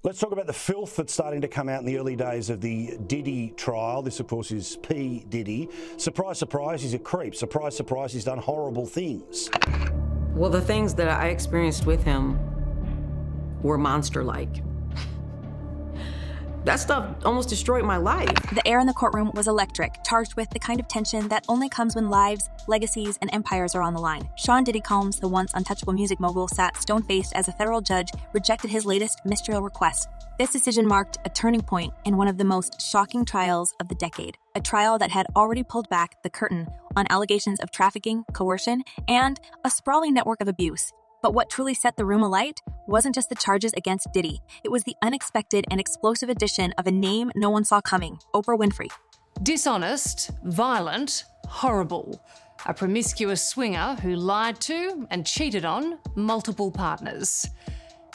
Let's talk about the filth that's starting to come out in the early days of the Diddy trial. This, of course, is P. Diddy. Surprise, surprise, he's a creep. Surprise, surprise, he's done horrible things. Well, the things that I experienced with him were monster-like. That stuff almost destroyed my life. The air in the courtroom was electric, charged with the kind of tension that only comes when lives, legacies, and empires are on the line. Sean Diddy Combs, the once untouchable music mogul, sat stone-faced as a federal judge rejected his latest mistrial request. This decision marked a turning point in one of the most shocking trials of the decade, a trial that had already pulled back the curtain on allegations of trafficking, coercion, and a sprawling network of abuse. But what truly set the room alight wasn't just the charges against Diddy. It was the unexpected and explosive addition of a name no one saw coming, Oprah Winfrey. Dishonest, violent, horrible. A promiscuous swinger who lied to and cheated on multiple partners.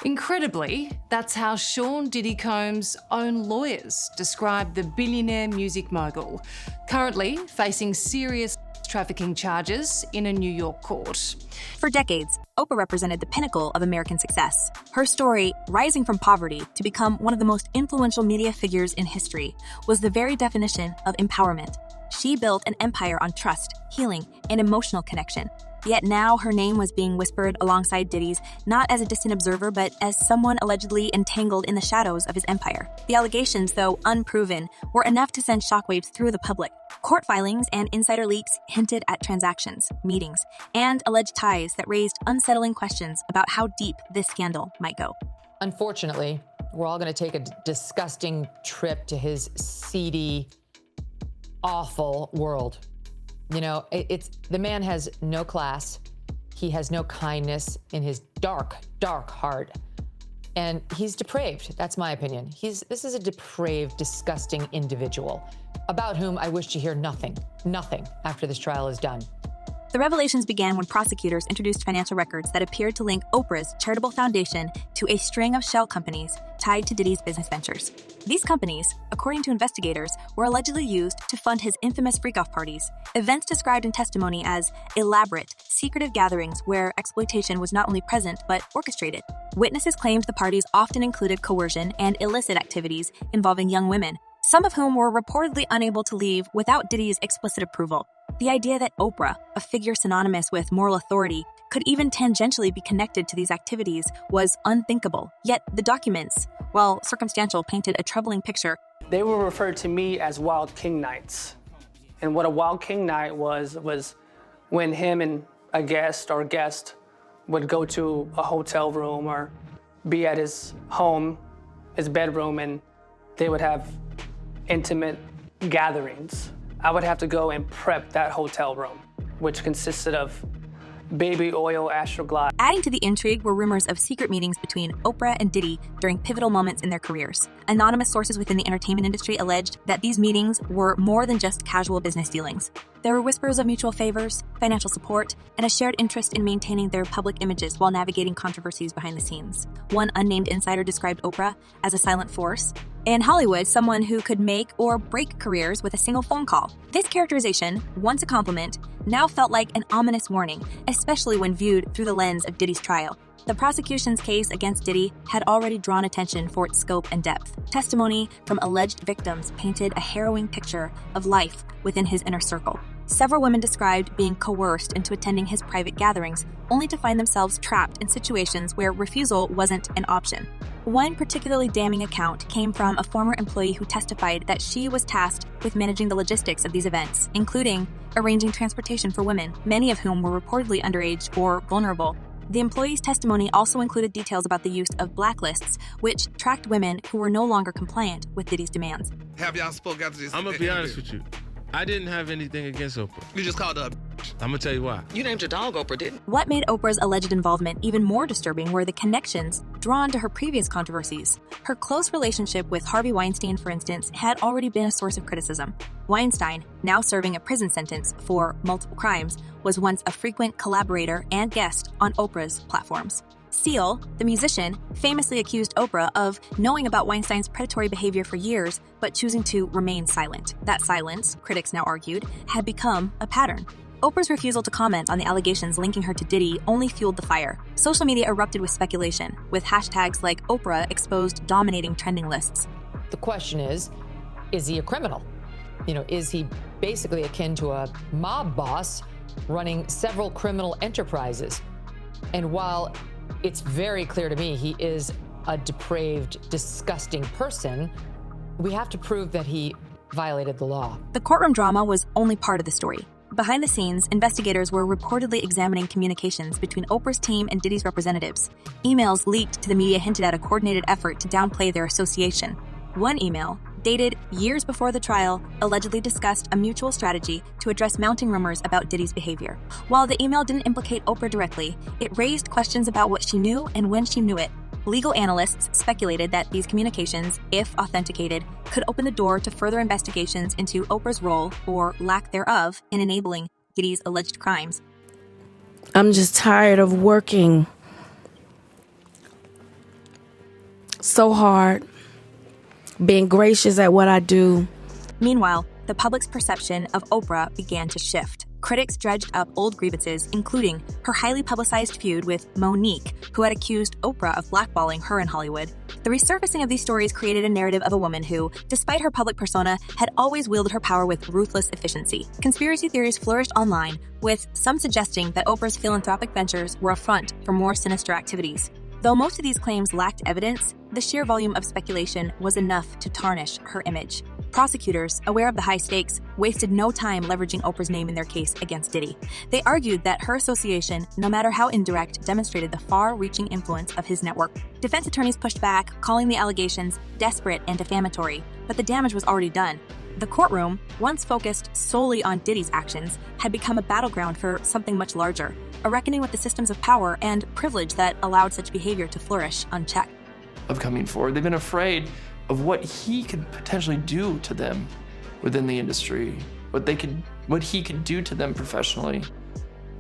Incredibly, that's how Sean Diddy Combs' own lawyers described the billionaire music mogul, currently facing serious trafficking charges in a New York court. For decades, Oprah represented the pinnacle of American success. Her story, rising from poverty to become one of the most influential media figures in history, was the very definition of empowerment. She built an empire on trust, healing, and emotional connection. Yet now her name was being whispered alongside Diddy's, not as a distant observer, but as someone allegedly entangled in the shadows of his empire. The allegations, though unproven, were enough to send shockwaves through the public. Court filings and insider leaks hinted at transactions, meetings, and alleged ties that raised unsettling questions about how deep this scandal might go. Unfortunately, we're all going to take a disgusting trip to his seedy, awful world. You know, the man has no class. He has no kindness in his dark, dark heart. And he's depraved. That's my opinion. This is a depraved, disgusting individual about whom I wish to hear nothing after this trial is done. The revelations began when prosecutors introduced financial records that appeared to link Oprah's charitable foundation to a string of shell companies tied to Diddy's business ventures. These companies, according to investigators, were allegedly used to fund his infamous freak-off parties, events described in testimony as elaborate, secretive gatherings where exploitation was not only present but orchestrated. Witnesses claimed the parties often included coercion and illicit activities involving young women, some of whom were reportedly unable to leave without Diddy's explicit approval. The idea that Oprah, a figure synonymous with moral authority, could even tangentially be connected to these activities was unthinkable. Yet the documents, while circumstantial, painted a troubling picture. They were referred to me as Wild King Nights. And what a Wild King Night was when him and a guest would go to a hotel room or be at his home, his bedroom, and they would have intimate gatherings. I would have to go and prep that hotel room, which consisted of baby oil, Astroglide. Adding to the intrigue were rumors of secret meetings between Oprah and Diddy during pivotal moments in their careers. Anonymous sources within the entertainment industry alleged that these meetings were more than just casual business dealings. There were whispers of mutual favors, financial support, and a shared interest in maintaining their public images while navigating controversies behind the scenes. One unnamed insider described Oprah as a silent force. In Hollywood, someone who could make or break careers with a single phone call. This characterization, once a compliment, now felt like an ominous warning, especially when viewed through the lens of Diddy's trial. The prosecution's case against Diddy had already drawn attention for its scope and depth. Testimony from alleged victims painted a harrowing picture of life within his inner circle. Several women described being coerced into attending his private gatherings, only to find themselves trapped in situations where refusal wasn't an option. One particularly damning account came from a former employee who testified that she was tasked with managing the logistics of these events, including arranging transportation for women, many of whom were reportedly underage or vulnerable. The employee's testimony also included details about the use of blacklists, which tracked women who were no longer compliant with Diddy's demands. Have y'all spoke after this? I'm gonna be honest with you. I didn't have anything against Oprah. You just called up. I'm gonna tell you why. You named your dog Oprah, didn't? What made Oprah's alleged involvement even more disturbing were the connections drawn to her previous controversies. Her close relationship with Harvey Weinstein, for instance, had already been a source of criticism. Weinstein, now serving a prison sentence for multiple crimes, was once a frequent collaborator and guest on Oprah's platforms. Seal, the musician, famously accused Oprah of knowing about Weinstein's predatory behavior for years, but choosing to remain silent. That silence, critics now argued, had become a pattern. Oprah's refusal to comment on the allegations linking her to Diddy only fueled the fire. Social media erupted with speculation, with hashtags like Oprah exposed dominating trending lists. The question is he a criminal? Is he basically akin to a mob boss running several criminal enterprises? And while it's very clear to me he is a depraved, disgusting person, we have to prove that he violated the law. The courtroom drama was only part of the story. Behind the scenes, investigators were reportedly examining communications between Oprah's team and Diddy's representatives. Emails leaked to the media hinted at a coordinated effort to downplay their association. One email, dated years before the trial, allegedly discussed a mutual strategy to address mounting rumors about Diddy's behavior. While the email didn't implicate Oprah directly, it raised questions about what she knew and when she knew it. Legal analysts speculated that these communications, if authenticated, could open the door to further investigations into Oprah's role, or lack thereof, in enabling Diddy's alleged crimes. I'm just tired of working so hard, being gracious at what I do. Meanwhile, the public's perception of Oprah began to shift. Critics dredged up old grievances, including her highly publicized feud with Monique, who had accused Oprah of blackballing her in Hollywood. The resurfacing of these stories created a narrative of a woman who, despite her public persona, had always wielded her power with ruthless efficiency. Conspiracy theories flourished online, with some suggesting that Oprah's philanthropic ventures were a front for more sinister activities. Though most of these claims lacked evidence, the sheer volume of speculation was enough to tarnish her image. Prosecutors, aware of the high stakes, wasted no time leveraging Oprah's name in their case against Diddy. They argued that her association, no matter how indirect, demonstrated the far-reaching influence of his network. Defense attorneys pushed back, calling the allegations desperate and defamatory, but the damage was already done. The courtroom, once focused solely on Diddy's actions, had become a battleground for something much larger, a reckoning with the systems of power and privilege that allowed such behavior to flourish unchecked. Of coming forward, they've been afraid of what he could potentially do to them within the industry, what he could do to them professionally,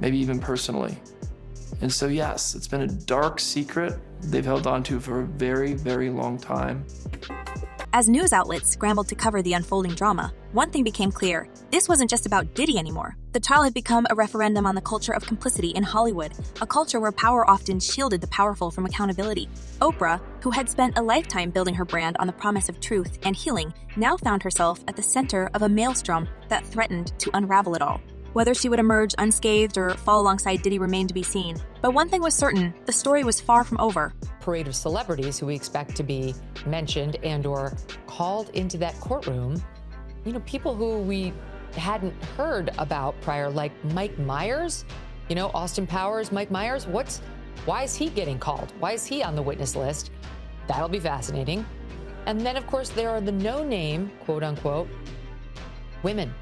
maybe even personally. And so yes, it's been a dark secret they've held on to for a very, very long time. As news outlets scrambled to cover the unfolding drama, one thing became clear. This wasn't just about Diddy anymore. The trial had become a referendum on the culture of complicity in Hollywood, a culture where power often shielded the powerful from accountability. Oprah, who had spent a lifetime building her brand on the promise of truth and healing, now found herself at the center of a maelstrom that threatened to unravel it all. Whether she would emerge unscathed or fall alongside Diddy remained to be seen. But one thing was certain, the story was far from over. Parade of celebrities who we expect to be mentioned and or called into that courtroom, people who we hadn't heard about prior, like Mike Myers, Austin Powers, Mike Myers. Why is he getting called? Why is he on the witness list? That'll be fascinating. And then, of course, there are the no-name, quote unquote, women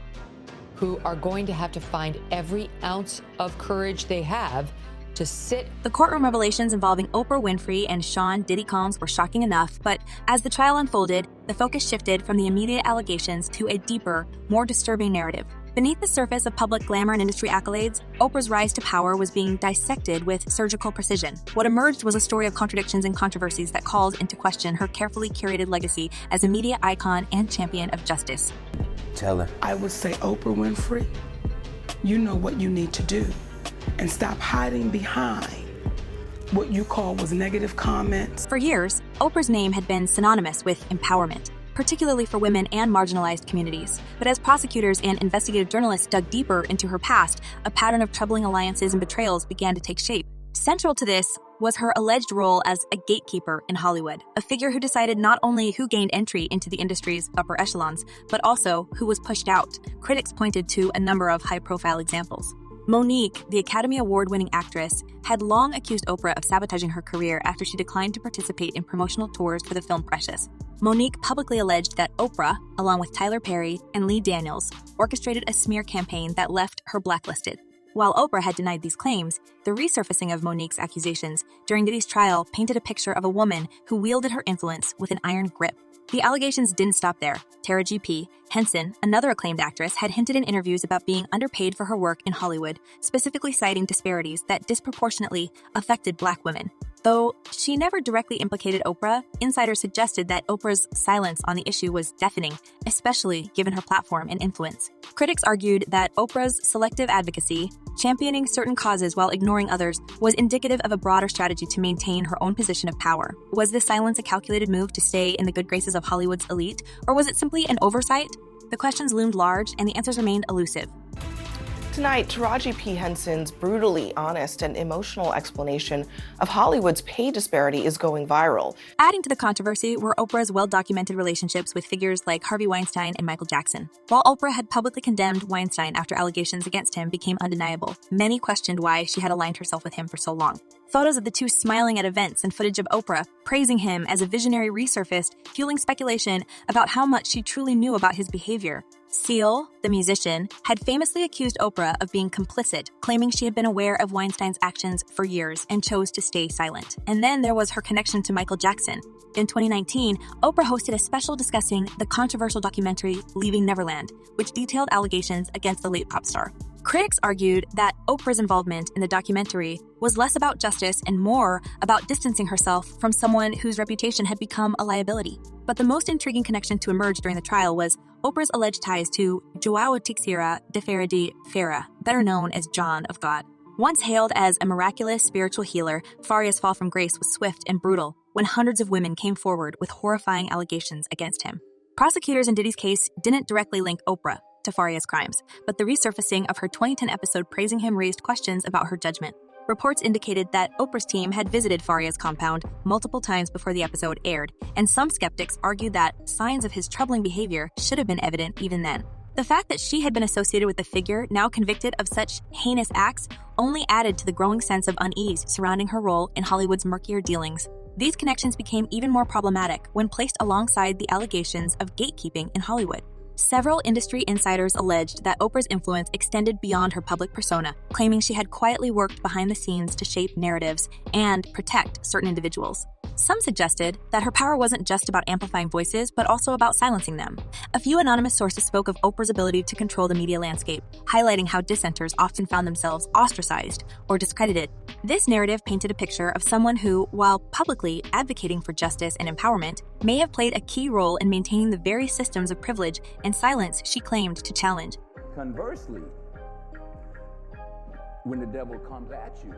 who are going to have to find every ounce of courage they have to sit. The courtroom revelations involving Oprah Winfrey and Sean Diddy Combs were shocking enough, but as the trial unfolded, the focus shifted from the immediate allegations to a deeper, more disturbing narrative. Beneath the surface of public glamour and industry accolades, Oprah's rise to power was being dissected with surgical precision. What emerged was a story of contradictions and controversies that called into question her carefully curated legacy as a media icon and champion of justice. Tell her. I would say, Oprah Winfrey, you know what you need to do, and stop hiding behind what you call was negative comments. For years, Oprah's name had been synonymous with empowerment, particularly for women and marginalized communities. But as prosecutors and investigative journalists dug deeper into her past, a pattern of troubling alliances and betrayals began to take shape. Central to this was her alleged role as a gatekeeper in Hollywood, a figure who decided not only who gained entry into the industry's upper echelons, but also who was pushed out. Critics pointed to a number of high-profile examples. Monique, the Academy Award-winning actress, had long accused Oprah of sabotaging her career after she declined to participate in promotional tours for the film Precious. Monique publicly alleged that Oprah, along with Tyler Perry and Lee Daniels, orchestrated a smear campaign that left her blacklisted. While Oprah had denied these claims, the resurfacing of Monique's accusations during Diddy's trial painted a picture of a woman who wielded her influence with an iron grip. The allegations didn't stop there. Tara G.P. Henson, another acclaimed actress, had hinted in interviews about being underpaid for her work in Hollywood, specifically citing disparities that disproportionately affected Black women. Though she never directly implicated Oprah, insiders suggested that Oprah's silence on the issue was deafening, especially given her platform and influence. Critics argued that Oprah's selective advocacy, championing certain causes while ignoring others, was indicative of a broader strategy to maintain her own position of power. Was this silence a calculated move to stay in the good graces of Hollywood's elite, or was it simply an oversight? The questions loomed large, and the answers remained elusive. Tonight, Taraji P. Henson's brutally honest and emotional explanation of Hollywood's pay disparity is going viral. Adding to the controversy were Oprah's well-documented relationships with figures like Harvey Weinstein and Michael Jackson. While Oprah had publicly condemned Weinstein after allegations against him became undeniable, many questioned why she had aligned herself with him for so long. Photos of the two smiling at events and footage of Oprah praising him as a visionary resurfaced, fueling speculation about how much she truly knew about his behavior. Seal, the musician, had famously accused Oprah of being complicit, claiming she had been aware of Weinstein's actions for years and chose to stay silent. And then there was her connection to Michael Jackson. In 2019, Oprah hosted a special discussing the controversial documentary Leaving Neverland, which detailed allegations against the late pop star. Critics argued that Oprah's involvement in the documentary was less about justice and more about distancing herself from someone whose reputation had become a liability. But the most intriguing connection to emerge during the trial was Oprah's alleged ties to João Teixeira de Ferreira de Feira, better known as John of God. Once hailed as a miraculous spiritual healer, Faria's fall from grace was swift and brutal when hundreds of women came forward with horrifying allegations against him. Prosecutors in Diddy's case didn't directly link Oprah to Faria's crimes, but the resurfacing of her 2010 episode praising him raised questions about her judgment. Reports indicated that Oprah's team had visited Faria's compound multiple times before the episode aired, and some skeptics argued that signs of his troubling behavior should have been evident even then. The fact that she had been associated with a figure now convicted of such heinous acts only added to the growing sense of unease surrounding her role in Hollywood's murkier dealings. These connections became even more problematic when placed alongside the allegations of gatekeeping in Hollywood. Several industry insiders alleged that Oprah's influence extended beyond her public persona, claiming she had quietly worked behind the scenes to shape narratives and protect certain individuals. Some suggested that her power wasn't just about amplifying voices, but also about silencing them. A few anonymous sources spoke of Oprah's ability to control the media landscape, highlighting how dissenters often found themselves ostracized or discredited. This narrative painted a picture of someone who, while publicly advocating for justice and empowerment, may have played a key role in maintaining the very systems of privilege and silence she claimed to challenge. Conversely, when the devil comes at you,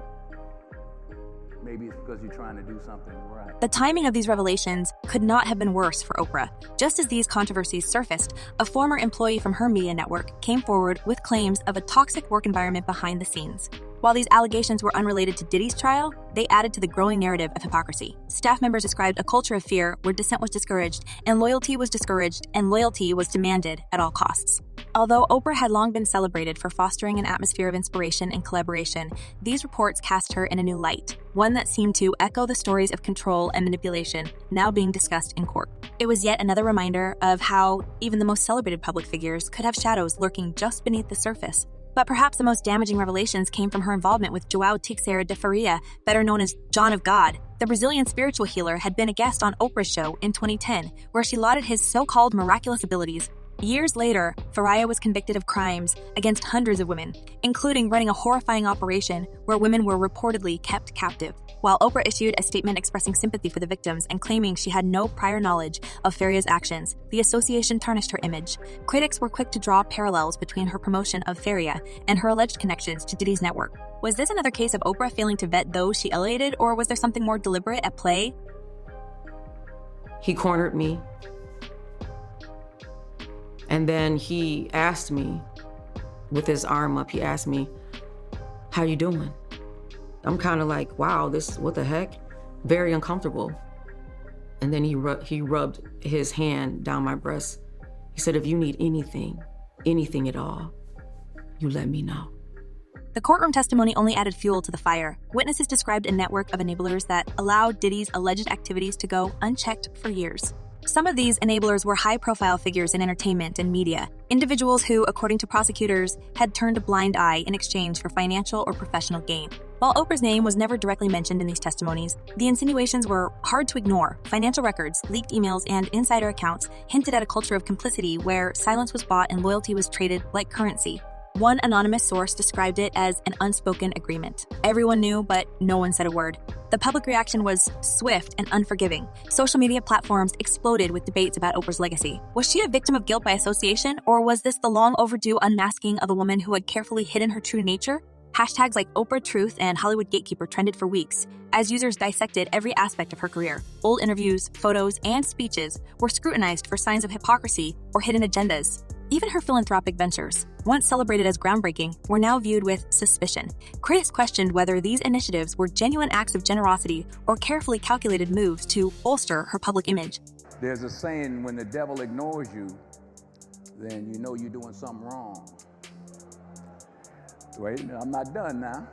maybe it's because you're trying to do something right. The timing of these revelations could not have been worse for Oprah. Just as these controversies surfaced, a former employee from her media network came forward with claims of a toxic work environment behind the scenes. While these allegations were unrelated to Diddy's trial, they added to the growing narrative of hypocrisy. Staff members described a culture of fear where dissent was discouraged and loyalty was discouraged and loyalty was demanded at all costs. Although Oprah had long been celebrated for fostering an atmosphere of inspiration and collaboration, these reports cast her in a new light, one that seemed to echo the stories of control and manipulation now being discussed in court. It was yet another reminder of how even the most celebrated public figures could have shadows lurking just beneath the surface. But perhaps the most damaging revelations came from her involvement with João Teixeira de Feira, better known as John of God. The Brazilian spiritual healer had been a guest on Oprah's show in 2010, where she lauded his so-called miraculous abilities. Years later, Faria was convicted of crimes against hundreds of women, including running a horrifying operation where women were reportedly kept captive. While Oprah issued a statement expressing sympathy for the victims and claiming she had no prior knowledge of Faria's actions, the association tarnished her image. Critics were quick to draw parallels between her promotion of Faria and her alleged connections to Diddy's network. Was this another case of Oprah failing to vet those she elevated, or was there something more deliberate at play? He cornered me. And then he asked me, with his arm up, he asked me, "How you doing?" I'm kind of like, wow, what the heck? Very uncomfortable. And then he rubbed his hand down my breast. He said, "If you need anything at all, you let me know." The courtroom testimony only added fuel to the fire. Witnesses described a network of enablers that allowed Diddy's alleged activities to go unchecked for years. Some of these enablers were high-profile figures in entertainment and media, individuals who, according to prosecutors, had turned a blind eye in exchange for financial or professional gain. While Oprah's name was never directly mentioned in these testimonies, the insinuations were hard to ignore. Financial records, leaked emails, and insider accounts hinted at a culture of complicity where silence was bought and loyalty was traded like currency. One anonymous source described it as an unspoken agreement. Everyone knew, but no one said a word. The public reaction was swift and unforgiving. Social media platforms exploded with debates about Oprah's legacy. Was she a victim of guilt by association, or was this the long overdue unmasking of a woman who had carefully hidden her true nature? Hashtags like Oprah Truth and Hollywood Gatekeeper trended for weeks as users dissected every aspect of her career. Old interviews, photos, and speeches were scrutinized for signs of hypocrisy or hidden agendas. Even her philanthropic ventures, once celebrated as groundbreaking, were now viewed with suspicion. Critics questioned whether these initiatives were genuine acts of generosity or carefully calculated moves to bolster her public image. There's a saying, when the devil ignores you, then you know you're doing something wrong. Wait, I'm not done now.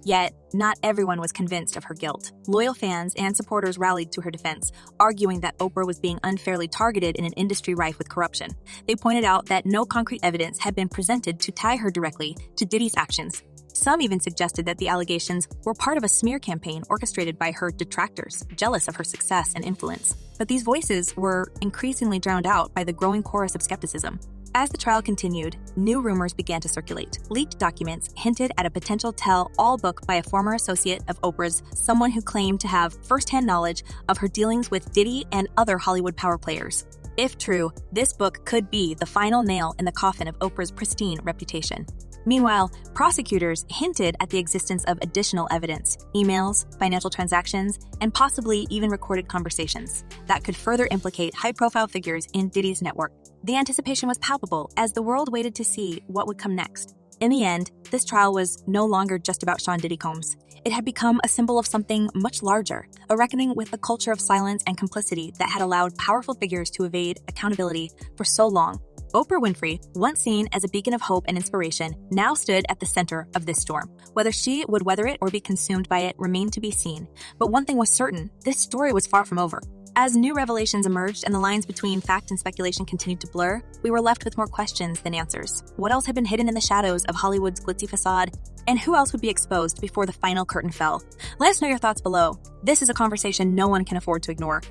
Yet, not everyone was convinced of her guilt. Loyal fans and supporters rallied to her defense, arguing that Oprah was being unfairly targeted in an industry rife with corruption. They pointed out that no concrete evidence had been presented to tie her directly to Diddy's actions. Some even suggested that the allegations were part of a smear campaign orchestrated by her detractors, jealous of her success and influence. But these voices were increasingly drowned out by the growing chorus of skepticism. As the trial continued, new rumors began to circulate. Leaked documents hinted at a potential tell-all book by a former associate of Oprah's, someone who claimed to have first-hand knowledge of her dealings with Diddy and other Hollywood power players. If true, this book could be the final nail in the coffin of Oprah's pristine reputation. Meanwhile, prosecutors hinted at the existence of additional evidence, emails, financial transactions, and possibly even recorded conversations that could further implicate high-profile figures in Diddy's network. The anticipation was palpable as the world waited to see what would come next. In the end, this trial was no longer just about Sean Diddy Combs. It had become a symbol of something much larger, a reckoning with the culture of silence and complicity that had allowed powerful figures to evade accountability for so long. Oprah Winfrey, once seen as a beacon of hope and inspiration, now stood at the center of this storm. Whether she would weather it or be consumed by it remained to be seen. But one thing was certain, this story was far from over. As new revelations emerged and the lines between fact and speculation continued to blur, we were left with more questions than answers. What else had been hidden in the shadows of Hollywood's glitzy facade? And who else would be exposed before the final curtain fell? Let us know your thoughts below. This is a conversation no one can afford to ignore.